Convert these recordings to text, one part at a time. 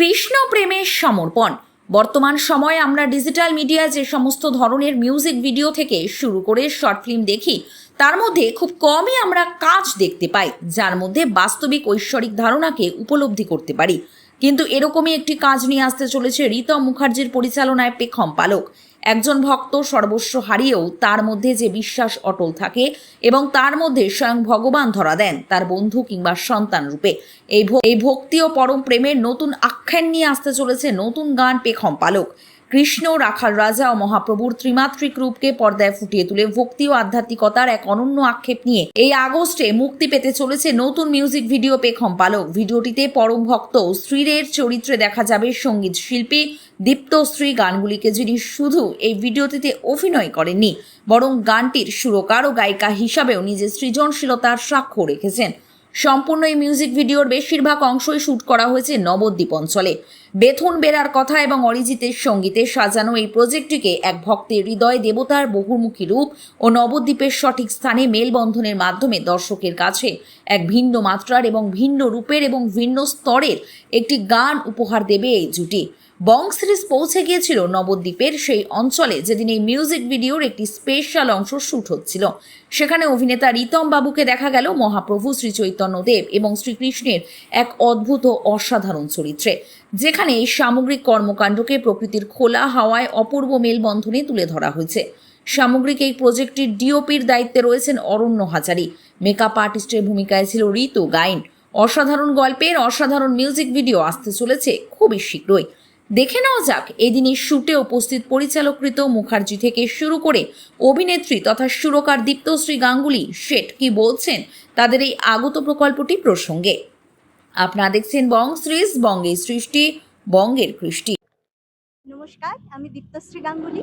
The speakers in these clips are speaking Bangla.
কৃষ্ণ প্রেমের সমর্পণ। বর্তমান সময়ে আমরা ডিজিটাল মিডিয়া যে সমস্ত ধরনের মিউজিক ভিডিও থেকে শুরু করে শর্ট ফিল্ম দেখি, তার মধ্যে খুব কমই আমরা কাজ দেখতে পাই যার মধ্যে বাস্তবিক ঐশ্বরিক ধারণাকে উপলব্ধি করতে পারি। কিন্তু এরকমই একটি কাজ নিয়ে আসতে চলেছে ঋতম মুখার্জির পরিচালনায় পেখম পালক। একজন ভক্ত সর্বস্ব হারিয়েও তার মধ্যে যে বিশ্বাস অটল থাকে এবং তার মধ্যে স্বয়ং ভগবান ধরা দেন তার বন্ধু কিংবা সন্তান রূপে। এই ভক্তি ও পরম প্রেমের নতুন আখ্যান নিয়ে আসতে চলেছে নতুন গান পেখম পালক। কৃষ্ণ, রাখাল রাজা ও মহাপ্রভুর ত্রিমাত্রিক রূপকে পর্দায় ফুটিয়ে তুলে ভক্তি ও আধ্যাত্মিকতার এক অনন্য আক্ষেপ নিয়ে এই আগস্টে মুক্তি পেতে চলেছে নতুন মিউজিক ভিডিও পেখম পালক। ভিডিওটিতে পরম ভক্ত শ্রীরের চরিত্রে দেখা যাবে সঙ্গীত শিল্পী দীপ্তশ্রী। গানগুলিকে যিনি শুধু এই ভিডিওটিতে অভিনয় করেননি, বরং গানটির সুরকার ও গায়িকা হিসাবেও নিজের সৃজনশীলতার সাক্ষ্য রেখেছেন। সম্পূর্ণ এই মিউজিক ভিডিওর বেশিরভাগ অংশই শুট করা হয়েছে নবদ্বীপ অঞ্চলে। বেথুন বেরার কথা এবং অরিজিতের সঙ্গীতে সাজানো এই প্রজেক্টটিকে এক ভক্তের হৃদয় দেবতার বহুমুখী রূপ ও নবদ্বীপের সঠিক স্থানে মেলবন্ধনের মাধ্যমে দর্শকের কাছে এক ভিন্ন মাত্রার এবং ভিন্ন রূপের এবং ভিন্ন স্তরের একটি গান উপহার দেবে এই জুটি। বং সিরিজ পৌঁছে গিয়েছিল নবদ্বীপের সেই অঞ্চলে যেদিন এই মিউজিক ভিডিওর একটি স্পেশাল অংশ শুট হচ্ছিল। সেখানে অভিনেতা ঋতম বাবুকে দেখা গেল মহাপ্রভু শ্রী চৈতন্যদেব এবং শ্রীকৃষ্ণের এক অদ্ভুত ও অসাধারণ চরিত্রে, যেখানে এই সামগ্রিক কর্মকাণ্ডকে প্রকৃতির খোলা হাওয়ায় অপূর্ব মেলবন্ধনে তুলে ধরা হয়েছে। সামগ্রিক এই প্রজেক্টটির ডিওপির দায়িত্বে রয়েছেন অরণ্য হাজারি। মেকআপ আর্টিস্টের ভূমিকায় ছিল ঋতু গাইন। অসাধারণ গল্পের অসাধারণ মিউজিক ভিডিও আসতে চলেছে খুবই শীঘ্রই। দেখে নেওয়া যাক এদিনের শুটে উপস্থিত পরিচালক ঋতম মুখার্জি থেকে শুরু করে অভিনেত্রী তথা সুরকার দীপ্তশ্রী গাঙ্গুলি শেঠ কি বলছেন তাদের এই আগত প্রকল্পটি প্রসঙ্গে। আপনারা দেখছেন বং সিরিজ, বঙ্গের সৃষ্টি, বঙ্গের কৃষ্টি। নমস্কার, আমি দীপ্তশ্রী গাঙ্গুলি।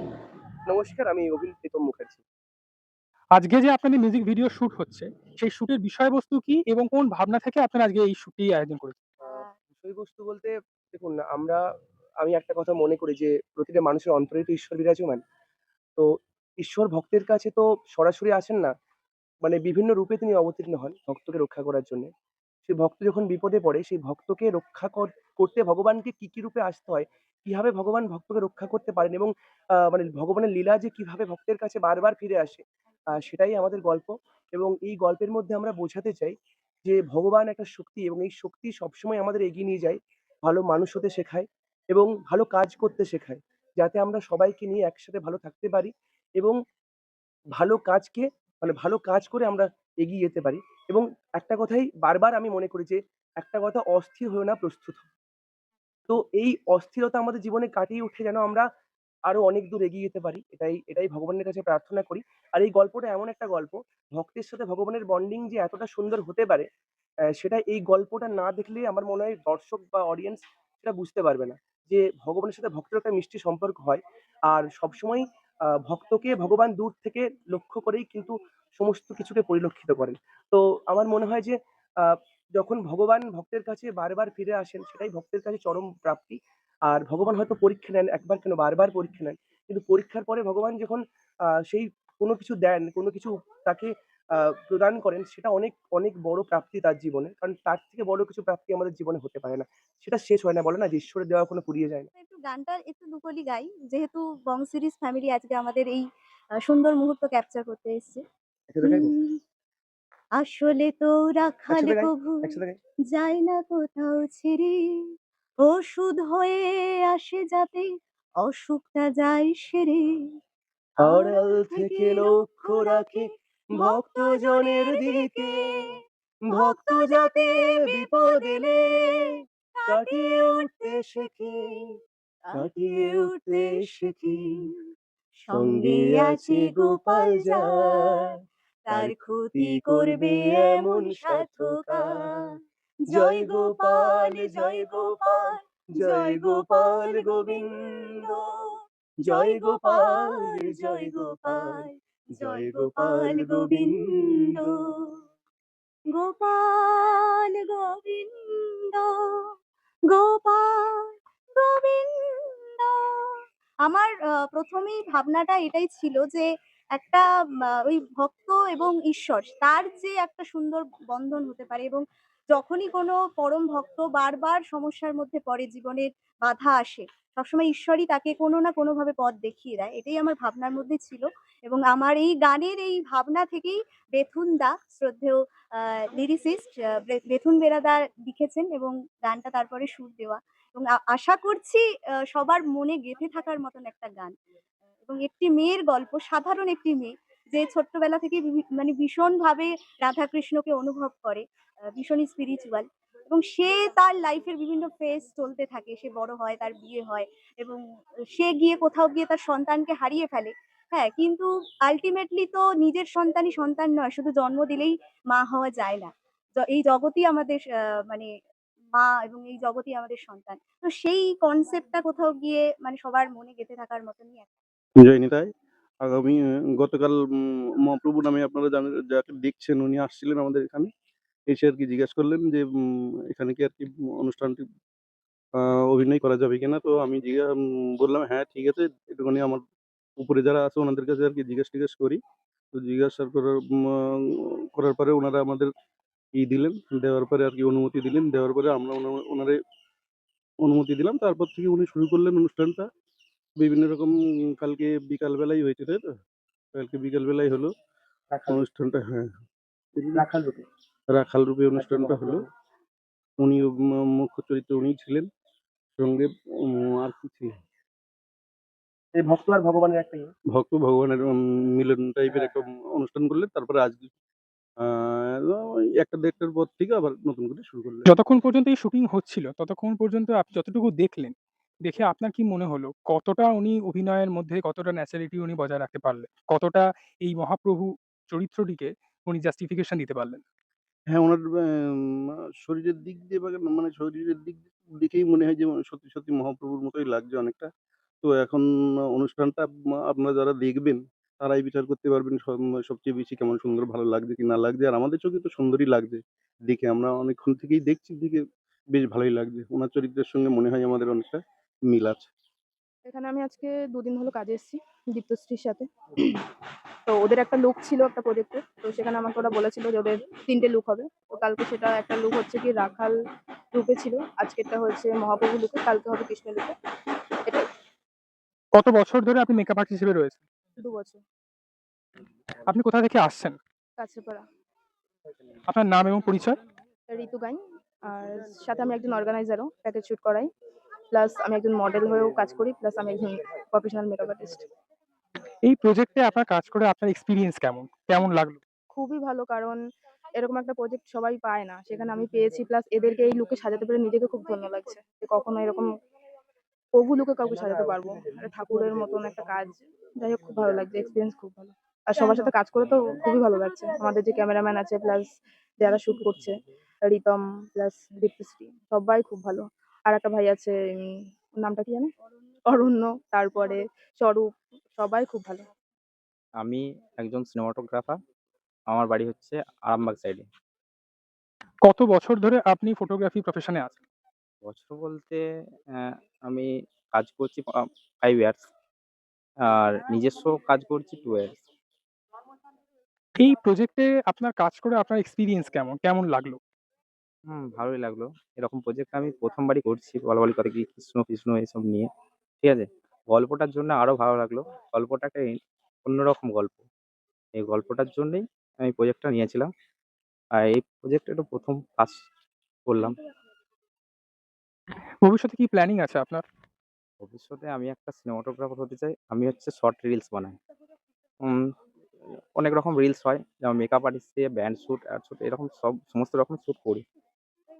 নমস্কার, আমি ঋতম মুখার্জি। আজকে যে আপনাদের মিউজিক ভিডিও শুট হচ্ছে, সেই শুটের বিষয়বস্তু কি এবং কোন ভাবনা থেকে আপনারা আজকে এই শুটটি আয়োজন করেছেন? বিষয়বস্তু বলতে দেখুন, আমি একটা কথা মনে করি যে প্রতিটা মানুষের অন্তরেই তো ঈশ্বর বিরাজমান। তো ঈশ্বর ভক্তের কাছে তো সরাসরি আসেন না, মানে বিভিন্ন রূপে তিনি অবতীর্ণ হন ভক্তকে রক্ষা করার জন্য। সেই ভক্ত যখন বিপদে পড়ে, সেই ভক্তকে রক্ষা করতে ভগবানকে কি রূপে আসতে হয়, কিভাবে ভগবান ভক্তকে রক্ষা করতে পারেন এবং মানে ভগবানের লীলা যে কিভাবে ভক্তের কাছে বারবার ফিরে আসে, সেটাই আমাদের গল্প। এবং এই গল্পের মধ্যে আমরা বোঝাতে চাই যে ভগবান একটা শক্তি এবং এই শক্তি সবসময় আমাদের এগিয়ে নিয়ে যায়, ভালো মানুষ হতে শেখায় এবং ভালো কাজ করতে শেখায়, যাতে আমরা সবাইকে নিয়ে একসাথে ভালো থাকতে পারি এবং ভালো কাজকে মানে ভালো কাজ করে আমরা এগিয়ে যেতে পারি। এবং একটা কথাই বারবার আমি মনে করি যে একটা কথা, অস্থির হয়েও না, প্রস্তুত হও। তো এই অস্থিরতা আমাদের জীবনে কাটিয়ে উঠে যেন আমরা আরো অনেক দূর এগিয়ে যেতে পারি, এটাই ভগবানের কাছে প্রার্থনা করি। আর এই গল্পটা এমন একটা গল্প, ভক্তের সাথে ভগবানের বন্ডিং যে এতটা সুন্দর হতে পারে, সেটা এই গল্পটা না দেখলে আমার মনে হয় দর্শক বা অডিয়েন্স সেটা বুঝতে পারবে না, যে ভগবানের সাথে ভক্তের একটা মিষ্টি সম্পর্ক হয়। আর সবসময় ভক্তকে ভগবান দূর থেকে লক্ষ্য করেই কিন্তু সমস্ত কিছুকে পরিলক্ষিত করেন। তো আমার মনে হয় যে আহ যখন ভগবান ভক্তের কাছে বারবার ফিরে আসেন, সেটাই ভক্তের কাছে চরম প্রাপ্তি। আর ভগবান হয়তো পরীক্ষা নেন, একবার কেন বারবার পরীক্ষা নেন, কিন্তু পরীক্ষার পরে ভগবান যখন সেই কোনো কিছু দেন, কোনো কিছু তাকে প্রদান করেন, সেটা অনেক অনেক বড় প্রাপ্তি তার জীবনে। কারণ তার থেকে বড় কিছু প্রাপ্তি আমাদের জীবনে হতে পারে না। সেটা শেষ হয় না, বলে না যে ঈশ্বরের দেওয়া কোনো ফুরিয়ে যায় না। একটু গানটা একটু দুকলি গাই, যেহেতু বং সিরিজ ফ্যামিলি আজকে আমাদের এই সুন্দর মুহূর্ত ক্যাপচার করতে এসেছে। একসাথে গাইবো? আসলে তো রাখাল একসাথে গাই, কভু একসাথে গাই। যায় না কোথাও ছেড়ে, ওষুধ হয়ে আসে যাতে অসুখটা যায় সেরে, আড়াল থেকে লক্ষ্য রাখে ভক্তজনের দিকে, ভক্ত যাতে বিপদ এলে কাটিয়ে উঠতে শেখে, কাটিয়ে উঠতে শেখে। সঙ্গে আছে গোপাল যার, তার ক্ষতি করবে এমন সাধকার। জয় গোপাল, জয় গোপাল, জয় গোপাল গোবিন্দ, জয় গোপাল, জয় গোপাল, জয় গোপাল গোবিন্দ। গোপাল গোবিন্দ, গোপাল গোবিন্দ। আমার প্রথমেই ভাবনাটা এটাই ছিল যে একটা ওই ভক্ত এবং ঈশ্বর তার যে একটা সুন্দর বন্ধন হতে পারে, এবং যখনই কোনো পরম ভক্ত বারবার সমস্যার মধ্যে পড়ে, জীবনের বাধা আসে, সবসময় ঈশ্বরই তাকে কোনো না কোনোভাবে পথ দেখিয়ে দেয়। এটাই আমার ভাবনার মধ্যে ছিল এবং আমার এই গানের এই ভাবনা থেকেই বেথুন দা, শ্রদ্ধেয় আ লিরিসিস্ট বেথুন বেরাদা লিখেছেন এবং গানটা তারপরে সুর দেওয়া এবং আশা করছি সবার মনে গেঁথে থাকার মতন একটা গান। এবং একটি মেয়ের গল্প, সাধারণ একটি মেয়ে যে ছোট্টবেলা থেকে মানে ভীষণভাবে রাধাকৃষ্ণকে অনুভব করে, ভীষণই স্পিরিচুয়াল এবং সে তার লাইফের বিভিন্ন ফেজ চলতে থাকে। সে বড় হয়, তার বিয়ে হয় এবং সে গিয়ে কোথাও গিয়ে তার সন্তানকে হারিয়ে ফেলে। হ্যাঁ, কিন্তু আল্টিমেটলি তো নিজের সন্তানই সন্তান নয়, শুধু জন্ম দিলেই মা হওয়া যায় না। এই জগতই আমাদের মানে মা এবং এই জগতই আমাদের সন্তান। তো সেই কনসেপ্টটা কোথাও গিয়ে মানে সবার মনে গেঁথে থাকার মতনই একটা। জয় নিতাই। আগামী গতকাল মহাপ্রভু নামে আপনারা জানেন, যাকে দেখছেন উনি আসছিলেন আমাদের এখানে। এসে আরকি জিজ্ঞেস করলেন যে এখানে কি আরকি অনুষ্ঠানটি আ অভিনয় করা যাবে কিনা? তো আমি বললাম, "হ্যাঁ, ঠিক আছে।" একটুখানি আমার উপরে যারা আছে ওনাদের কাছে আরকি জিজ্ঞেস-টিজ্ঞেস করি। তো জিজ্ঞাসা করার পরে ওনারা আমাদের দিলেন। দেওয়ার পরে আরকি অনুমতি দিলেন। দেওয়ার পরে আমরা ওনারে অনুমতি দিলাম। তারপর থেকে উনি শুরু করলেন অনুষ্ঠানটা। বিভিন্ন রকম কালকে বিকাল বেলায় হয়েছে, তাই তো? কালকে বিকাল বেলায় হলো রাখাল অনুষ্ঠানটা, হ্যাঁ। রাখাল রূপে। রাখাল রূপে অনুষ্ঠানটা হলো। উনি মুখ্য চরিত্রে উনিই ছিলেন। সঙ্গে আর কি ছিল? এই ভক্ত আর ভগবানের একটা ইয়ে। ভক্ত ভগবানের মিলন টাইপের একটা অনুষ্ঠান করলেন। তারপরে আজকে আ ওই ১টা-১.৫টার পর থেকে আবার নতুন করে শুরু করলেন। যতক্ষণ পর্যন্ত এই শুটিং হচ্ছিল, ততক্ষণ পর্যন্ত আপনি যতটুকু দেখলেন, দেখে আপনার কি মনে হলো? কতটা উনি অভিনয়ের মধ্যে কতটা ন্যাচারিটি উনি বজায় রাখতে পারলেন? কতটা এই মহাপ্রভু চরিত্রটিকে উনি জাস্টিফিকেশন দিতে পারলেন? হ্যাঁ, উনার শরীরের দিক দিয়ে মানে শরীরের দিক দেখেই মনে হয় যে সত্যি মহাপ্রভুর মতোই লাগছে অনেকটা। তো এখন অনুষ্ঠানটা আপনারা যারা দেখবেন তারাই বিচার করতে পারবেন সবচেয়ে বেশি কেমন সুন্দর ভালো লাগছে কি না লাগছে। আর আমাদের চোখে তো সুন্দরই লাগছে। দেখে আমরা অনেকক্ষণ থেকেই দেখছি, দেখে বেশ ভালোই লাগছে। উনার চরিত্রের সঙ্গে মনে হয় আমাদের অনেকটা মিল আছে। এখানে আমি আজকে ২ দিন হলো কাজে এসেছি দীপ্তশ্রীর সাথে। তো ওদের একটা লুক ছিল একটা প্রজেক্টের। তো সেখানে আমাকে ওরা বলেছিল যে ওদের ৩ টে লুক হবে। তো কালকে সেটা একটা লুক হচ্ছে কি রাখাল রূপে ছিল। আজকেরটা হচ্ছে মহাপ্রভু লুকে, কালকে হবে কৃষ্ণ লুকে। এটাই। কত বছর ধরে আপনি মেকআপ আর্টিস্ট হিসেবে রয়েছেন? ২ বছর। আপনি কোথা থেকে আসছেন? কাছেপাড়া। আপনার নাম এবং পরিচয়? ঋতু গাইন। আর সাথে আমি একজন অর্গানাইজারও, প্যাকেজ শুট করাই। প্লাস আমি একজন মডেল হয়েও কাজ করি। প্লাস আমি একজন প্রফেশনাল মেকআপ আর্টিস্ট। এই প্রজেক্টে আপনার কাজ করে আপনার এক্সপেরিয়েন্স কেমন? কেমন লাগলো? খুবই ভালো, কারণ এরকম একটা প্রজেক্ট সবাই পায় না। সেখানে আমি পেয়েছি, প্লাস এদেরকে এই লুকে সাজাতে পেরে নিজেকে খুব ধন্য লাগছে। যে কখনো এরকম প্রভু লুকে কাউকে সাজাতে পারবো। একটা ঠাকুরের মতন একটা কাজ। যাই হোক, খুব ভালো লাগছে, এক্সপেরিয়েন্স খুব ভালো। আর সবার সাথে কাজ করে তো খুবই ভালো লাগছে। আমাদের যে ক্যামেরাম্যান আছে প্লাস যারা শুট করছে, রিতম প্লাস দীপ্তশ্রী সবাই খুব ভালো। আর একটা ভাই আছে, ওর নামটা কি জানি? অরণ্য, তারপরে স্বরূপ, সবাই খুব ভালো। আমি একজন সিনেমাটোগ্রাফার। আমার বাড়ি হচ্ছে আরামবাগ সাইডে। কত বছর ধরে আপনি ফটোগ্রাফি প্রফেশনে আছেন? বছর বলতে আমি কাজ করছি 5 ইয়ার্স। আর নিজস্ব কাজ করছি 2 ইয়ার্স। এই প্রজেক্টে আপনার কাজ করে আপনার এক্সপেরিয়েন্স কেমন? কেমন লাগলো? ভালোই লাগলো। এরকম প্রজেক্ট আমি ১ম বারই করছি বলাবলি করে কি কৃষ্ণ এসব নিয়ে। ঠিক আছে? গল্পটার জন্য আরো ভালো লাগলো। গল্পটা একটা অন্যরকম গল্প। এই গল্পটার জন্যই আমি প্রজেক্টটা নিয়েছিলাম। আর এই প্রজেক্টে এটা ১ম কাজ করলাম। ভবিষ্যতে কি প্ল্যানিং আছে আপনার? ভবিষ্যতে আমি একটা সিনেমাটোগ্রাফার হতে চাই। আমি হচ্ছে শর্ট রিলস বানাই। উম অনেক রকম রিলস হয়। যেমন মেকআপ আর্টিস্ট দিয়ে ব্যান্ড শুট, অ্যাড শুট এরকম সমস্ত রকম শুট করি।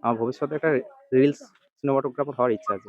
আমার ভবিষ্যতে একটা রিলস সিনেমাটোগ্রাফার হওয়ার ইচ্ছা আছে।